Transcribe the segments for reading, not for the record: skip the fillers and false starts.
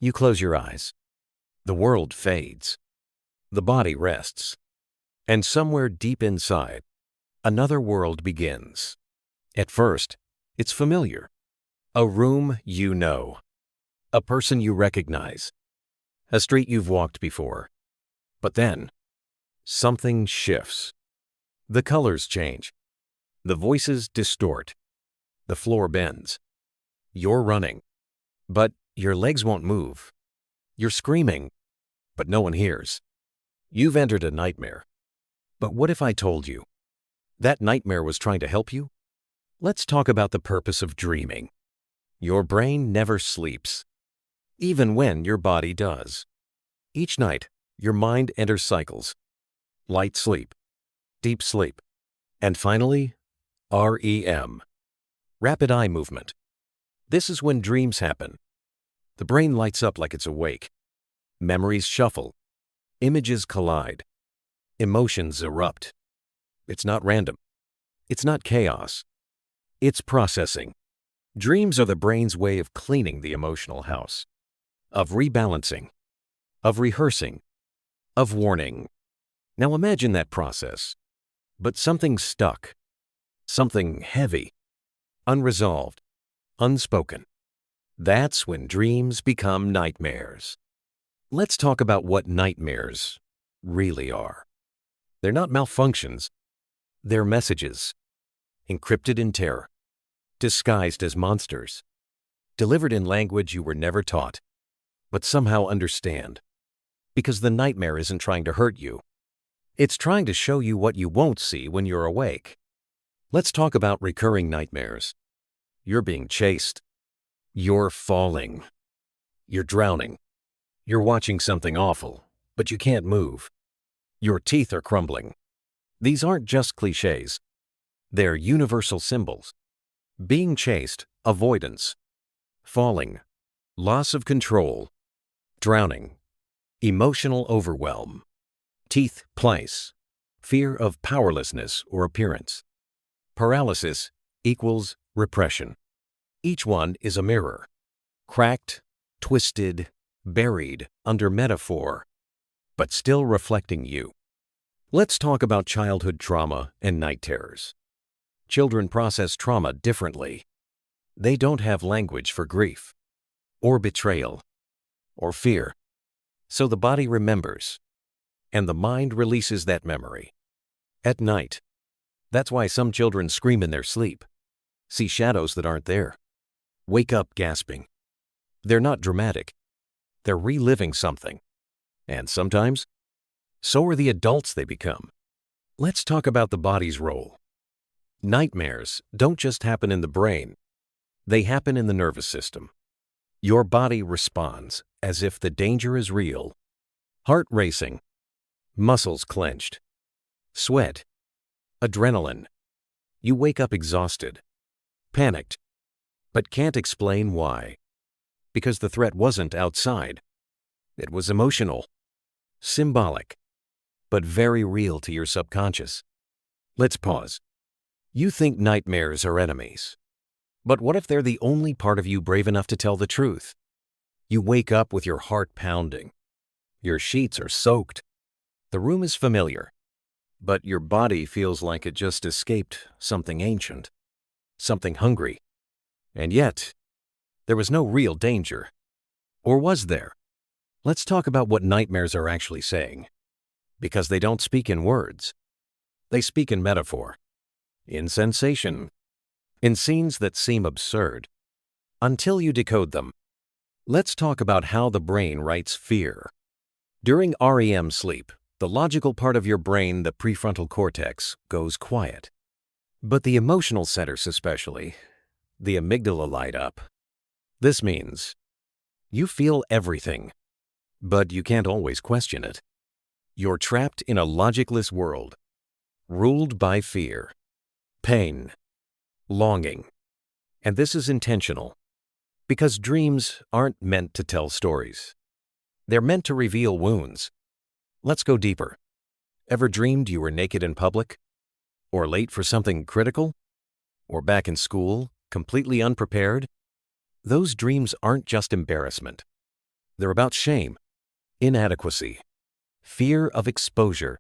You close your eyes. The world fades. The body rests. And somewhere deep inside, another world begins. At first, it's familiar. A room you know. A person you recognize. A street you've walked before. But then, something shifts. The colors change. The voices distort. The floor bends. You're running, but your legs won't move. You're screaming, but no one hears. You've entered a nightmare. But what if I told you that nightmare was trying to help you? Let's talk about the purpose of dreaming. Your brain never sleeps, even when your body does. Each night, your mind enters cycles. Light sleep, deep sleep, and finally, REM, rapid eye movement. This is when dreams happen. The brain lights up like it's awake. Memories shuffle. Images collide. Emotions erupt. It's not random. It's not chaos. It's processing. Dreams are the brain's way of cleaning the emotional house, of rebalancing, of rehearsing, of warning. Now imagine that process, but something stuck, something heavy, unresolved, unspoken. That's when dreams become nightmares. Let's talk about what nightmares really are. They're not malfunctions. They're messages, encrypted in terror, disguised as monsters, delivered in language you were never taught, but somehow understand. Because the nightmare isn't trying to hurt you. It's trying to show you what you won't see when you're awake. Let's talk about recurring nightmares. You're being chased. You're falling. You're drowning. You're watching something awful, but you can't move. Your teeth are crumbling. These aren't just cliches. They're universal symbols. Being chased, avoidance. Falling, loss of control. Drowning, emotional overwhelm. Teeth, place, fear of powerlessness or appearance. Paralysis equals repression. Each one is a mirror, cracked, twisted, buried under metaphor, but still reflecting you. Let's talk about childhood trauma and night terrors. Children process trauma differently. They don't have language for grief, or betrayal, or fear. So the body remembers, and the mind releases that memory. At night. That's why some children scream in their sleep, see shadows that aren't there, wake up gasping. They're not dramatic. They're reliving something. And sometimes, so are the adults they become. Let's talk about the body's role. Nightmares don't just happen in the brain. They happen in the nervous system. Your body responds as if the danger is real. Heart racing, muscles clenched, sweat, adrenaline. You wake up exhausted, panicked, but can't explain why. Because the threat wasn't outside. It was emotional, symbolic, but very real to your subconscious. Let's pause. You think nightmares are enemies. But what if they're the only part of you brave enough to tell the truth? You wake up with your heart pounding. Your sheets are soaked. The room is familiar, but your body feels like it just escaped something ancient, something hungry. And yet, there was no real danger. Or was there? Let's talk about what nightmares are actually saying. Because they don't speak in words. They speak in metaphor, in sensation, in scenes that seem absurd, until you decode them. Let's talk about how the brain writes fear. During REM sleep, the logical part of your brain, the prefrontal cortex, goes quiet. But the emotional centers especially, the amygdala light up. This means you feel everything, but you can't always question it. You're trapped in a logicless world, ruled by fear, pain, longing. And this is intentional, because dreams aren't meant to tell stories. They're meant to reveal wounds. Let's go deeper. Ever dreamed you were naked in public? Or late for something critical? Or back in school, completely unprepared? Those dreams aren't just embarrassment. They're about shame, inadequacy, fear of exposure.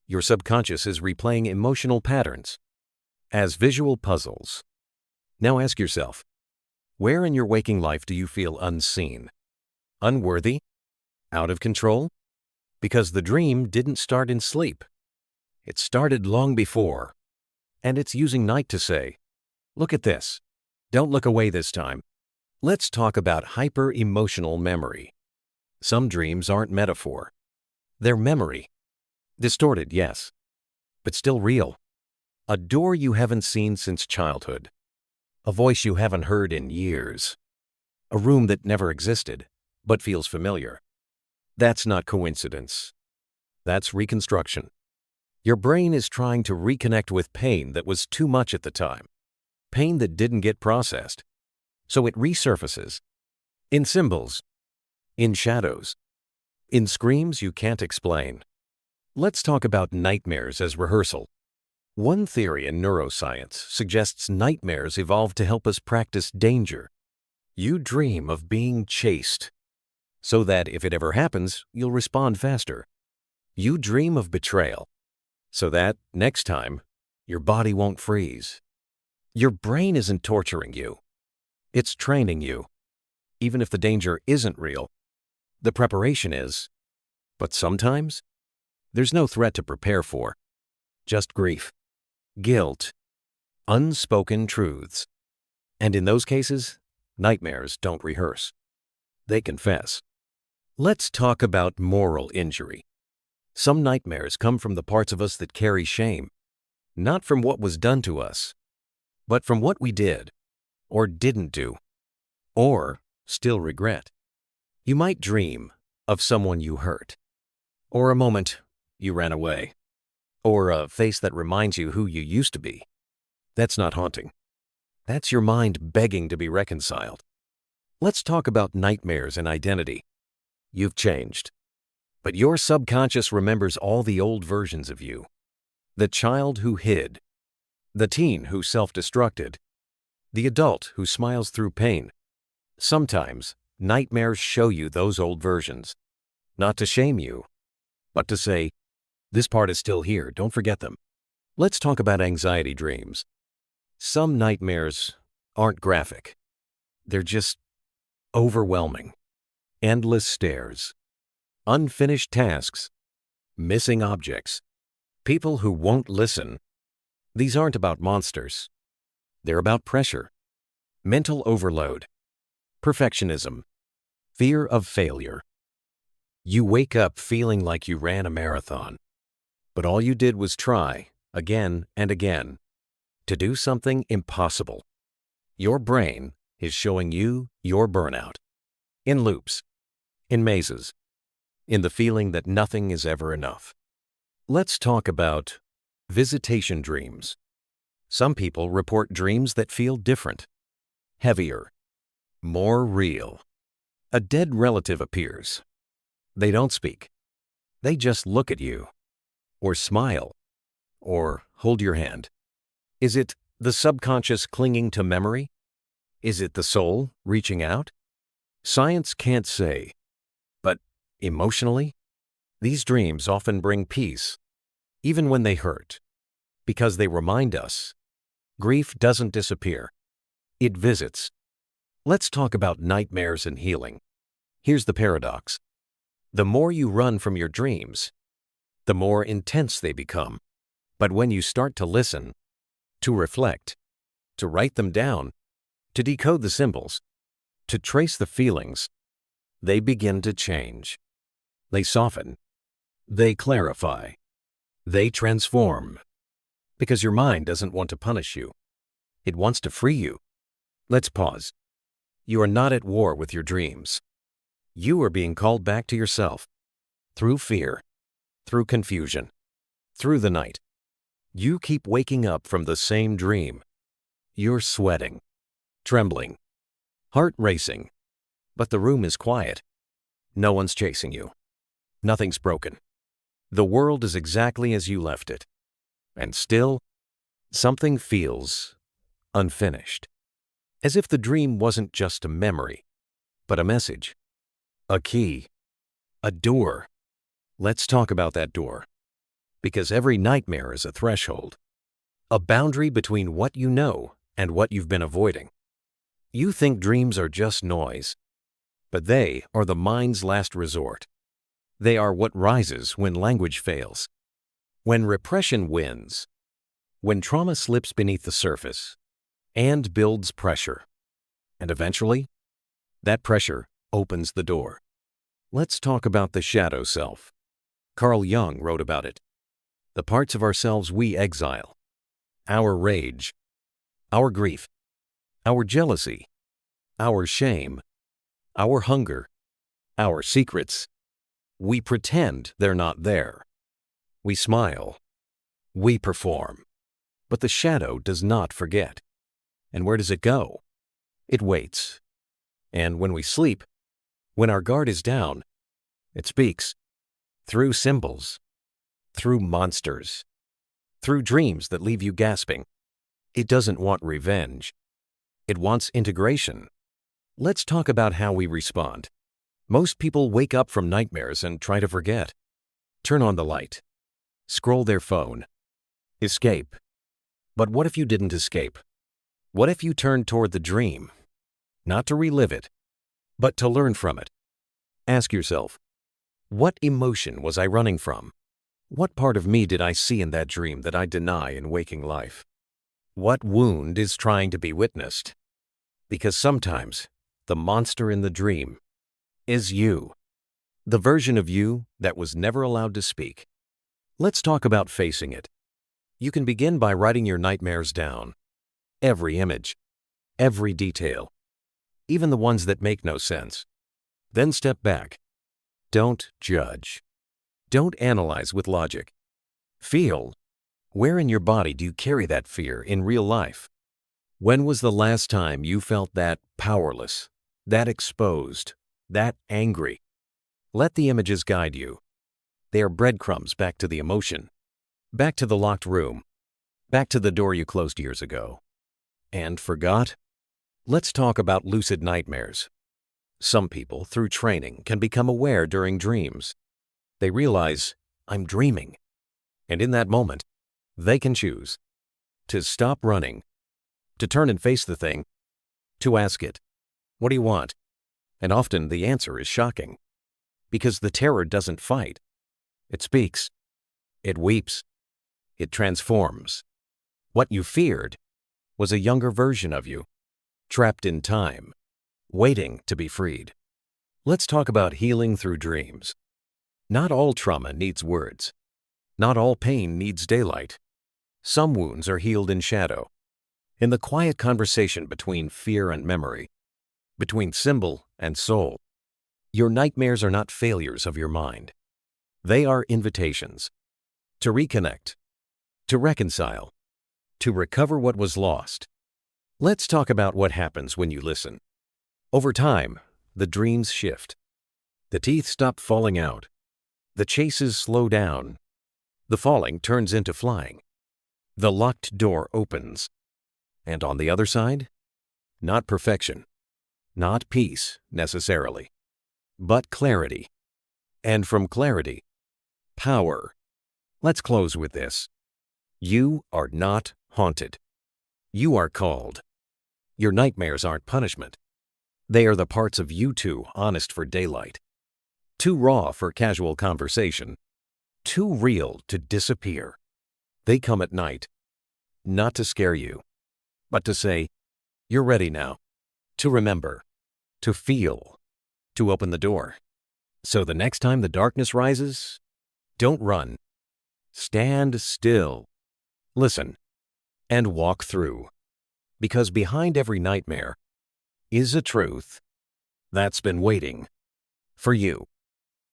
Your subconscious is replaying emotional patterns as visual puzzles. Now ask yourself, where in your waking life do you feel unseen, unworthy, out of control? Because the dream didn't start in sleep. It started long before. And it's using night to say, look at this. Don't look away this time. Let's talk about hyper-emotional memory. Some dreams aren't metaphor. They're memory. Distorted, yes, but still real. A door you haven't seen since childhood. A voice you haven't heard in years. A room that never existed, but feels familiar. That's not coincidence. That's reconstruction. Your brain is trying to reconnect with pain that was too much at the time. Pain that didn't get processed. So it resurfaces. In symbols. In shadows. In screams you can't explain. Let's talk about nightmares as rehearsal. One theory in neuroscience suggests nightmares evolved to help us practice danger. You dream of being chased, so that if it ever happens, you'll respond faster. You dream of betrayal, so that, next time, your body won't freeze. Your brain isn't torturing you. It's training you. Even if the danger isn't real, the preparation is. But sometimes, there's no threat to prepare for. Just grief, guilt, unspoken truths. And in those cases, nightmares don't rehearse. They confess. Let's talk about moral injury. Some nightmares come from the parts of us that carry shame, not from what was done to us, but from what we did, or didn't do, or still regret. You might dream of someone you hurt, or a moment you ran away, or a face that reminds you who you used to be. That's not haunting. That's your mind begging to be reconciled. Let's talk about nightmares and identity. You've changed, but your subconscious remembers all the old versions of you. The child who hid, the teen who self-destructed, the adult who smiles through pain. Sometimes, nightmares show you those old versions, not to shame you, but to say, this part is still here, don't forget them. Let's talk about anxiety dreams. Some nightmares aren't graphic. They're just overwhelming. Endless stares, unfinished tasks, missing objects, people who won't listen. These aren't about monsters. They're about pressure, mental overload, perfectionism, fear of failure. You wake up feeling like you ran a marathon, but all you did was try, again and again, to do something impossible. Your brain is showing you your burnout. In loops, in mazes, in the feeling that nothing is ever enough. Let's talk about visitation dreams. Some people report dreams that feel different, heavier, more real. A dead relative appears. They don't speak. They just look at you, or smile, or hold your hand. Is it the subconscious clinging to memory? Is it the soul reaching out? Science can't say, but emotionally, these dreams often bring peace, even when they hurt, because they remind us grief doesn't disappear. It visits. Let's talk about nightmares and healing. Here's the paradox. The more you run from your dreams, the more intense they become. But when you start to listen, to reflect, to write them down, to decode the symbols, to trace the feelings, they begin to change. They soften. They clarify. They transform. Because your mind doesn't want to punish you. It wants to free you. Let's pause. You are not at war with your dreams. You are being called back to yourself. Through fear, through confusion, through the night. You keep waking up from the same dream. You're sweating, trembling, heart racing. But the room is quiet. No one's chasing you. Nothing's broken. The world is exactly as you left it. And still, something feels unfinished. As if the dream wasn't just a memory, but a message. a key, a door. Let's talk about that door. Because every nightmare is a threshold, a boundary between what you know and what you've been avoiding. You think dreams are just noise, but they are the mind's last resort. They are what rises when language fails, when repression wins, when trauma slips beneath the surface and builds pressure. And eventually, that pressure opens the door. Let's talk about the shadow self. Carl Jung wrote about it. The parts of ourselves we exile. Our rage, our grief, our jealousy, our shame, our hunger, our secrets. We pretend they're not there. We smile. We perform. But the shadow does not forget. And where does it go? It waits. And when we sleep, when our guard is down, it speaks. Through symbols, through monsters, through dreams that leave you gasping. It doesn't want revenge. It wants integration. Let's talk about how we respond. Most people wake up from nightmares and try to forget. Turn on the light. Scroll their phone. Escape. But what if you didn't escape? What if you turned toward the dream? Not to relive it, but to learn from it. Ask yourself, what emotion was I running from? What part of me did I see in that dream that I deny in waking life? What wound is trying to be witnessed? Because sometimes the monster in the dream is you, the version of you that was never allowed to speak. Let's talk about facing it. You can begin by writing your nightmares down. Every image, every detail, even the ones that make no sense. Then step back. Don't judge. Don't analyze with logic. Feel. Where in your body do you carry that fear in real life? When was the last time you felt that powerless, that exposed, that angry? Let the images guide you. They are breadcrumbs back to the emotion, back to the locked room, back to the door you closed years ago. And forgot? Let's talk about lucid nightmares. Some people, through training, can become aware during dreams. They realize, I'm dreaming. And in that moment, they can choose to stop running, to turn and face the thing, to ask it, what do you want? And often the answer is shocking. Because the terror doesn't fight. It speaks. It weeps. It transforms. What you feared was a younger version of you, trapped in time, waiting to be freed. Let's talk about healing through dreams. Not all trauma needs words. Not all pain needs daylight. Some wounds are healed in shadow, in the quiet conversation between fear and memory, between symbol and soul. Your nightmares are not failures of your mind. They are invitations to reconnect, to reconcile, to recover what was lost. Let's talk about what happens when you listen. Over time, the dreams shift. The teeth stop falling out. The chases slow down. The falling turns into flying. The locked door opens. And on the other side, not perfection, not peace necessarily, but clarity. And from clarity, power. Let's close with this. You are not haunted. You are called. Your nightmares aren't punishment. They are the parts of you too honest for daylight, too raw for casual conversation, too real to disappear. They come at night, not to scare you, but to say, you're ready now, to remember, to feel, to open the door. So the next time the darkness rises, don't run. Stand still, listen, and walk through. Because behind every nightmare is a truth that's been waiting for you.